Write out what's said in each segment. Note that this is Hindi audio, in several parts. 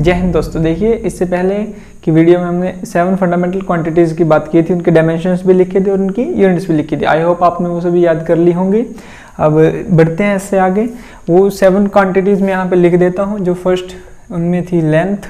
जय हिंद दोस्तों। देखिए, इससे पहले की वीडियो में हमने 7 फंडामेंटल क्वांटिटीज़ की बात की थी, उनके डायमेंशंस भी लिखे थे और उनकी यूनिट्स भी लिखी थी। आई होप आपने वो सभी याद कर ली होंगी। अब बढ़ते हैं इससे आगे। वो 7 क्वांटिटीज़ में यहाँ पे लिख देता हूँ। जो फर्स्ट उनमें थी लेंथ,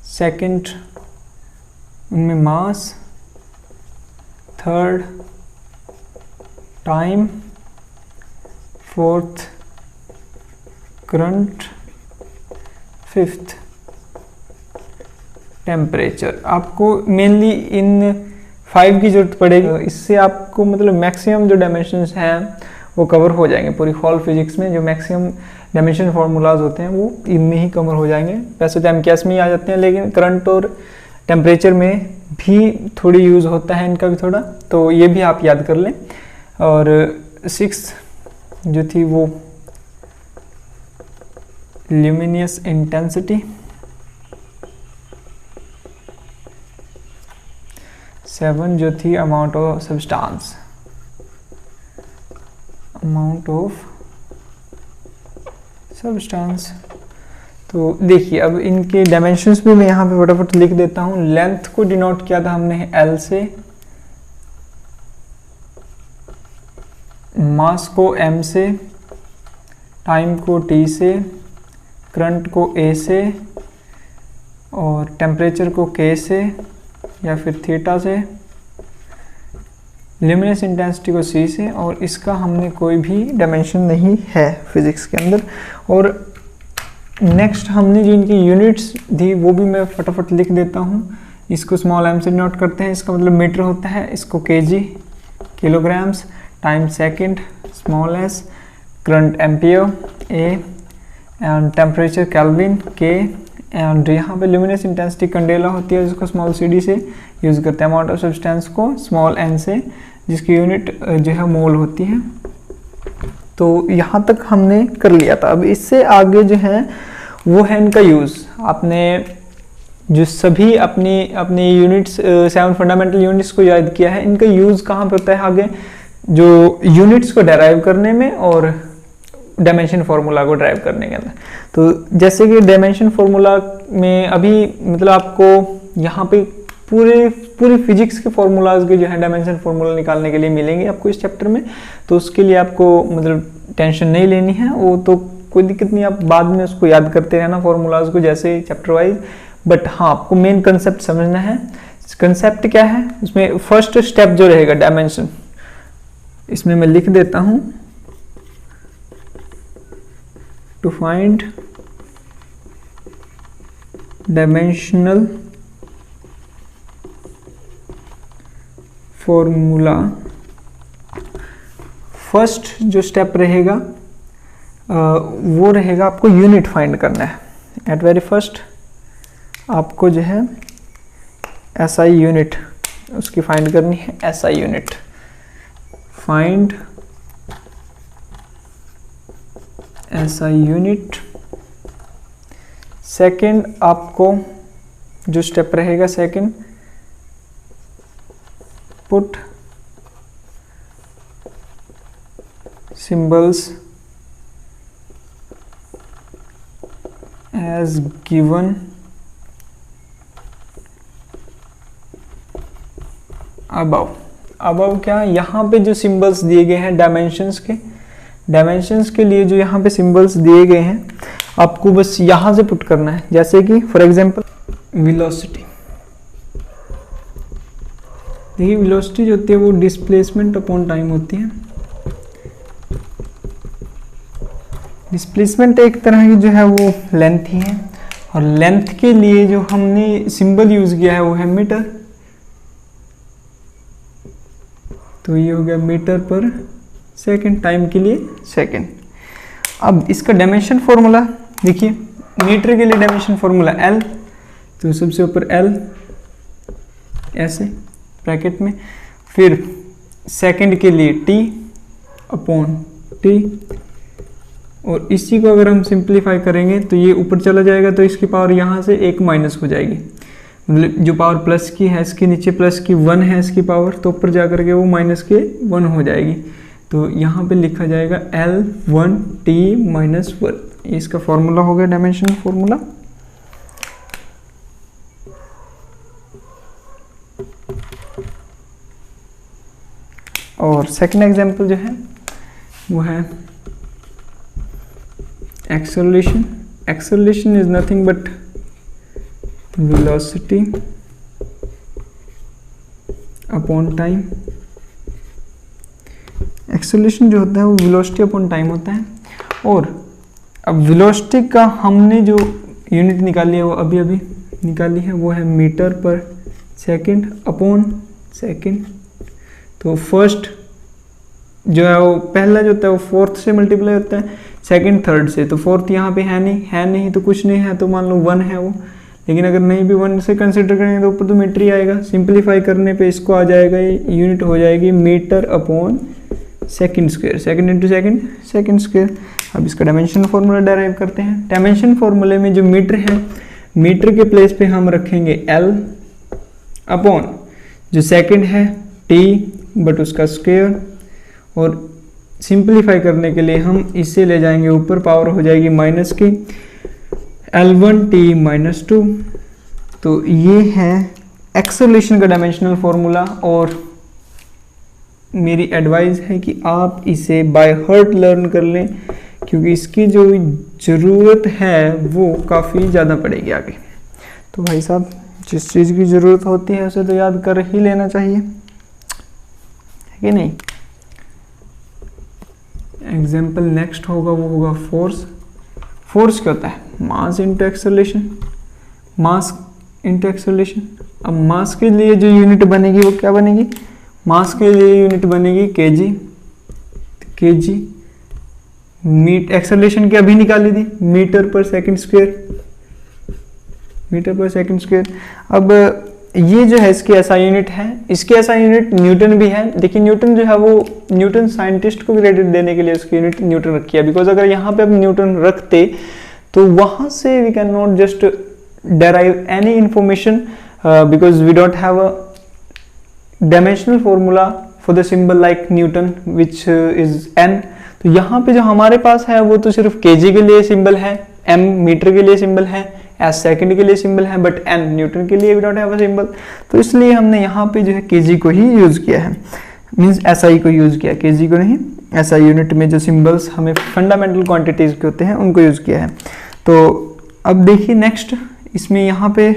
सेकंड उनमें mass, third time, fourth current, fifth temperature. आपको मेनली इन 5 की जरूरत पड़ेगी। इससे आपको मतलब मैक्सिमम जो डायमेंशंस हैं वो कवर हो जाएंगे। पूरी हॉल फिजिक्स में जो मैक्सिमम डायमेंशन फार्मूलाज होते हैं वो इनमें ही कवर हो जाएंगे। वैसे तो एमकेएस में ही आ जाते हैं, लेकिन करंट और टेम्परेचर में भी थोड़ी यूज़ होता है इनका भी थोड़ा, तो ये भी आप याद कर लें। और 6 जो थी वो ल्यूमिनियस इंटेंसिटी, 7 जो थी amount of substance, amount of substance. तो देखिए, अब इनके डायमेंशंस भी मैं यहाँ पे फटाफट लिख देता हूँ। लेंथ को डिनोट किया था हमने L से, मास को M से, टाइम को T से, करंट को A से और टेम्परेचर को K से या फिर थीटा से, ल्यूमिनस इंटेंसिटी को C से, और इसका हमने कोई भी डायमेंशन नहीं है फिजिक्स के अंदर। और नेक्स्ट हमने जो इनकी यूनिट्स दी वो भी मैं फटाफट लिख देता हूँ। इसको स्मॉल m से नोट करते हैं, इसका मतलब मीटर होता है, इसको kg kilograms, time second small s, current ampere A, and temperature kelvin K, and यहाँ पे ल्यूमिनस इंटेंसिटी कैंडेला होती है जिसको स्मॉल cd से यूज़ करते हैं। अमाउंट ऑफ सब्सटेंस को स्मॉल n से, जिसकी यूनिट जो है मोल होती है। तो यहाँ तक हमने कर लिया था। अब इससे आगे जो है वो है इनका यूज़। आपने जो सभी अपनी यूनिट्स 7 फंडामेंटल यूनिट्स को याद किया है, इनका यूज़ कहाँ पे होता है आगे, जो यूनिट्स को डेराइव करने में और डायमेंशन फार्मूला को ड्राइव करने के अंदर। तो जैसे कि डायमेंशन फार्मूला में अभी मतलब आपको यहाँ पे पूरी फिजिक्स के फार्मूलाज के जो है डायमेंशन फार्मूला निकालने के लिए मिलेंगे आपको इस चैप्टर में। तो उसके लिए आपको मतलब टेंशन नहीं लेनी है, वो तो कोई दिक्कत नहीं, आप बाद में उसको याद करते रहना फार्मूलाज को जैसे चैप्टर वाइज। बट हाँ, आपको मेन कंसेप्ट समझना है। कंसेप्ट क्या है, उसमें फर्स्ट स्टेप जो रहेगा डायमेंशन, इसमें मैं लिख देता हूँ, to find dimensional formula. First जो स्टेप रहेगा वो रहेगा आपको यूनिट फाइंड करना है। एट वेरी फर्स्ट आपको जो है SI यूनिट उसकी फाइंड करनी है। SI unit find SI unit. Second आपको जो स्टेप रहेगा, second put symbols as given above क्या, यहाँ पे जो सिंबल्स दिए गए हैं डायमेंशंस के लिए जो यहाँ पे सिंबल्स दिए गए हैं आपको बस यहाँ से पुट करना है। जैसे कि फॉर एग्जांपल वेलोसिटी। देखिए, वेलोसिटी जो होती है वो डिस्प्लेसमेंट अपॉन टाइम होती है। डिस्प्लेसमेंट एक तरह की जो है वो लेंथ ही है, और लेंथ के लिए जो हमने सिंबल यूज किया है वो है मीटर। तो ये हो गया मीटर पर सेकंड, टाइम के लिए सेकंड। अब इसका डायमेंशन फॉर्मूला देखिए, मीटर के लिए डायमेंशन फॉर्मूला L, तो सबसे ऊपर L ऐसे ब्रैकेट में, फिर सेकंड के लिए T अपॉन T, और इसी को अगर हम सिंप्लीफाई करेंगे तो ये ऊपर चला जाएगा, तो इसकी पावर यहाँ से 1 माइनस हो जाएगी। मतलब जो पावर प्लस की है इसके नीचे प्लस की 1 है इसकी पावर, तो ऊपर जा करके वो माइनस के 1 हो जाएगी। तो यहाँ पे लिखा जाएगा L1T-1। इसका फॉर्मूला हो गया डायमेंशन फॉर्मूला। और सेकंड एग्जांपल जो है वो है acceleration. Acceleration is nothing but velocity upon time. Acceleration जो होता है वो वेलोसिटी अपॉन टाइम होता है। और अब वेलोसिटी का हमने जो यूनिट निकाली है वो अभी अभी निकाली है, वो है मीटर पर सेकंड अपॉन सेकंड। तो फर्स्ट जो है वो पहला जो होता है वो फोर्थ से मल्टीप्लाई होता है, सेकंड थर्ड से। तो फोर्थ यहाँ पे है नहीं तो कुछ नहीं है, तो मान लो 1 है वो। लेकिन अगर नहीं भी 1 से कंसिडर करेंगे तो ऊपर तो मीटर ही आएगा। सिंप्लीफाई करने पे इसको आ जाएगा, ये यूनिट हो जाएगी metre upon second square, second into second, second square. अब इसका डायमेंशन फॉर्मूला डेराइव करते हैं। डायमेंशन फॉर्मूले में जो मीटर है, मीटर के प्लेस पे हम रखेंगे L अपॉन जो सेकंड है T बट उसका स्क्वायर। और सिंप्लीफाई करने के लिए हम इसे ले जाएंगे ऊपर, पावर हो जाएगी माइनस की L1T-2। तो ये है एक्सेलरेशन का डायमेंशनल फॉर्मूला। और मेरी एडवाइस है कि आप इसे बाय हार्ट लर्न कर लें, क्योंकि इसकी जो ज़रूरत है वो काफ़ी ज़्यादा पड़ेगी आगे। तो भाई साहब जिस चीज़ की ज़रूरत होती है उसे तो याद कर ही लेना चाहिए, है कि नहीं। एग्जाम्पल नेक्स्ट होगा वो होगा फोर्स। फोर्स क्या होता है? Mass into acceleration, mass into acceleration. अब मास के लिए जो यूनिट बनेगी वो क्या बनेगी? मास के लिए यूनिट बनेगी केजी। केजी मीट एक्सेलरेशन की अभी निकाली थी, मीटर पर सेकंड स्क्वायर, मीटर पर सेकंड स्क्वायर। अब ये जो है इसकी ऐसा यूनिट है, इसकी ऐसा यूनिट न्यूटन भी है। देखिए न्यूटन जो है वो न्यूटन साइंटिस्ट को क्रेडिट देने के लिए उसकी यूनिट न्यूटन रखी है, बिकॉज अगर यहाँ पे हम न्यूटन रखते तो वहां से we can not just derive any information because we don't have a dimensional formula for the symbol like Newton which is N. तो यहाँ पे जो हमारे पास है वो तो सिर्फ केजी के लिए सिंबल है, एम मीटर के लिए सिंबल है, एस सेकंड के लिए सिंबल है, बट एन न्यूटन के लिए we don't have a symbol. तो इसलिए हमने यहाँ पे जो है केजी को ही यूज किया है, मींस एसआई को यूज किया, केजी को नहीं। एसआई यूनिट में जो सिंबल्स हमें फंडामेंटल क्वांटिटीज के होते हैं उनको यूज किया है। तो अब देखिए नेक्स्ट इसमें यहाँ पे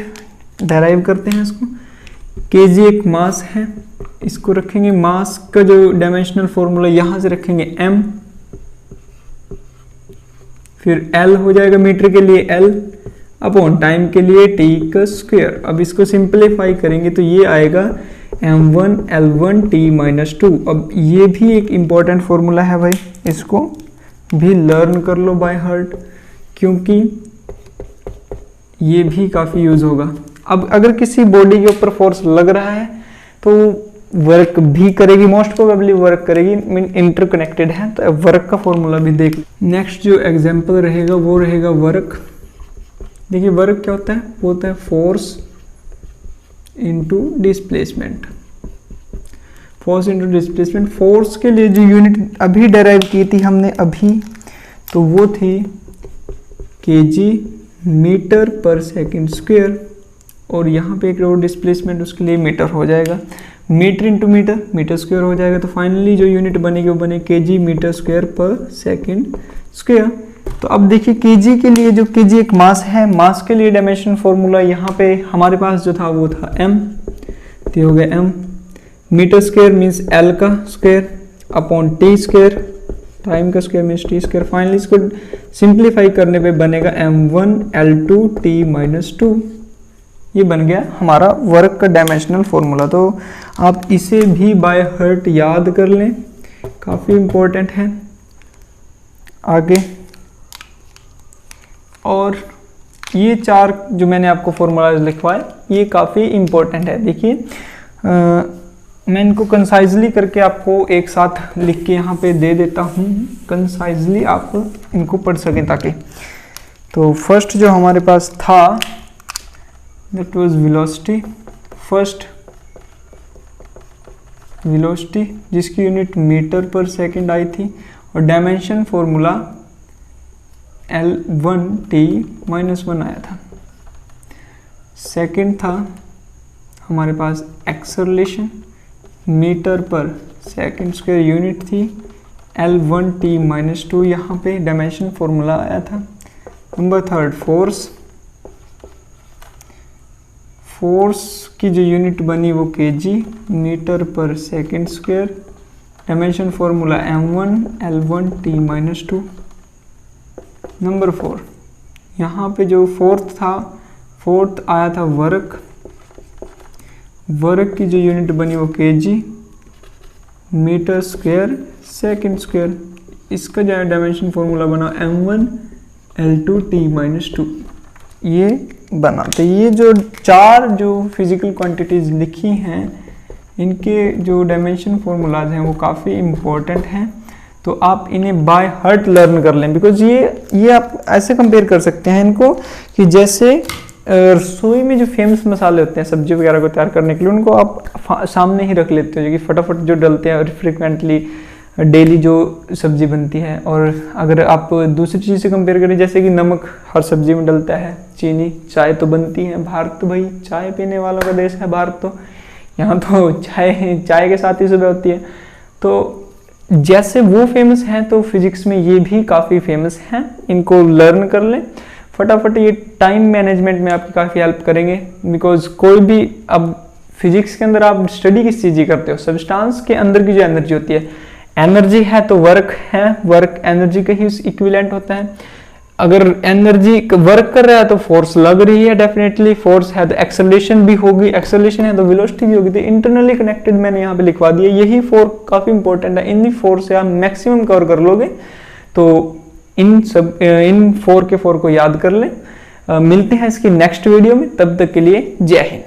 डेराइव करते हैं इसको। केजी एक मास है, इसको रखेंगे मास का जो डायमेंशनल फॉर्मूला यहाँ से रखेंगे m, फिर L हो जाएगा मीटर के लिए L अपॉन टाइम के लिए T का स्क्वायर। अब इसको सिंप्लीफाई करेंगे तो ये आएगा m1 L1T-2। अब ये भी एक इम्पॉर्टेंट फॉर्मूला है भाई, इसको भी लर्न कर लो बाय हार्ट, क्योंकि ये भी काफ़ी यूज होगा। अब अगर किसी बॉडी के ऊपर फोर्स लग रहा है तो वर्क भी करेगी, मोस्ट प्रोबेबली वर्क करेगी, मीन इंटरकनेक्टेड है। तो वर्क का फॉर्मूला भी देख। नेक्स्ट जो एग्जांपल रहेगा वो रहेगा वर्क। देखिए वर्क क्या होता है? वो होता है force into displacement. Force into displacement. Force के लिए जो यूनिट अभी डेराइव की थी हमने अभी, तो वो थी केजी मीटर पर सेकंड स्क्वायर। और यहाँ पे एक और डिस्प्लेसमेंट उसके लिए मीटर हो जाएगा, metre into metre, metre square हो जाएगा। तो फाइनली जो यूनिट बनेगी वो बने केजी मीटर स्क्वायर पर सेकंड स्क्वायर। तो अब देखिए केजी के लिए, जो केजी एक मास है, मास के लिए डायमेंशन फॉर्मूला यहाँ पे हमारे पास जो था वो था m, तो हो गया m। Metre square means l का square upon T square, time का square means T square. Finally इसको सिंप्लीफाई करने पे बनेगा m1 L2T-2। ये बन गया हमारा वर्क का डायमेंशनल फॉर्मूला। तो आप इसे भी बाय हार्ट याद कर लें, काफ़ी इम्पोर्टेंट है आगे। और ये चार जो मैंने आपको फॉर्मूलाज लिखवाए ये काफ़ी इम्पोर्टेंट है। देखिए मैं इनको कंसाइजली करके आपको एक साथ लिख के यहाँ पे दे देता हूँ, कंसाइजली आप इनको पढ़ सकें ताकि। तो फर्स्ट जो हमारे पास था that was velocity, first velocity जिसकी यूनिट मीटर पर सेकंड आई थी। और डायमेंशन फॉर्मूला L1T-1 आया था। सेकंड था हमारे पास एक्सेलरेशन, मीटर पर सेकंड स्क्वायर यूनिट थी L1T-2, यहाँ पे डायमेंशन फॉर्मूला आया था। नंबर थर्ड फोर्स, फोर्स की जो यूनिट बनी वो kg मीटर पर second square, dimension formula m1 L1T-2। Number four, यहाँ पे जो फोर्थ आया था वर्क, वर्क की जो यूनिट बनी वो kg metre square second square, इसका जो डायमेंशन फॉर्मूला बना m1 L2T-2। ये बना। तो ये जो चार जो फिजिकल क्वांटिटीज लिखी हैं इनके जो डायमेंशन फॉर्मूलाज हैं वो काफ़ी इम्पोर्टेंट हैं, तो आप इन्हें बाय हार्ट लर्न कर लें। बिकॉज ये आप ऐसे कंपेयर कर सकते हैं इनको कि जैसे रसोई में जो फेमस मसाले होते हैं सब्जी वगैरह को तैयार करने के लिए, उनको आप सामने ही रख लेते हो, जो कि फटाफट जो डलते हैं और फ्रिक्वेंटली डेली जो सब्जी बनती है। और अगर आप दूसरी चीज़ से कंपेयर करें, जैसे कि नमक हर सब्जी में डलता है, चीनी, चाय तो बनती है। भारत तो भाई चाय पीने वालों का देश है भारत, तो यहाँ तो चाय के साथ ही सुबह होती है। तो जैसे वो फेमस हैं तो फिजिक्स में ये भी काफ़ी फेमस हैं, इनको लर्न कर लें फटाफट। ये टाइम मैनेजमेंट में आपकी काफ़ी हेल्प करेंगे। बिकॉज कोई भी अब फिजिक्स के अंदर आप स्टडी किस चीज़ की करते हो, सब्सटेंस के अंदर की जो एनर्जी होती है, एनर्जी है तो वर्क है, वर्क एनर्जी का ही इक्विवेलेंट होता है। अगर एनर्जी वर्क कर रहा है तो फोर्स लग रही है, डेफिनेटली फोर्स है तो एक्सेलरेशन भी होगी, एक्सेलरेशन है तो वेलोसिटी भी होगी। तो इंटरनली कनेक्टेड मैंने यहाँ पे लिखवा दिया। यही फोर काफ़ी इंपॉर्टेंट है, इन फोर से आप मैक्सिमम कवर कर लोगे। तो इन फोर को याद कर लें। मिलते हैं इसकी नेक्स्ट वीडियो में, तब तक के लिए जय हिंद।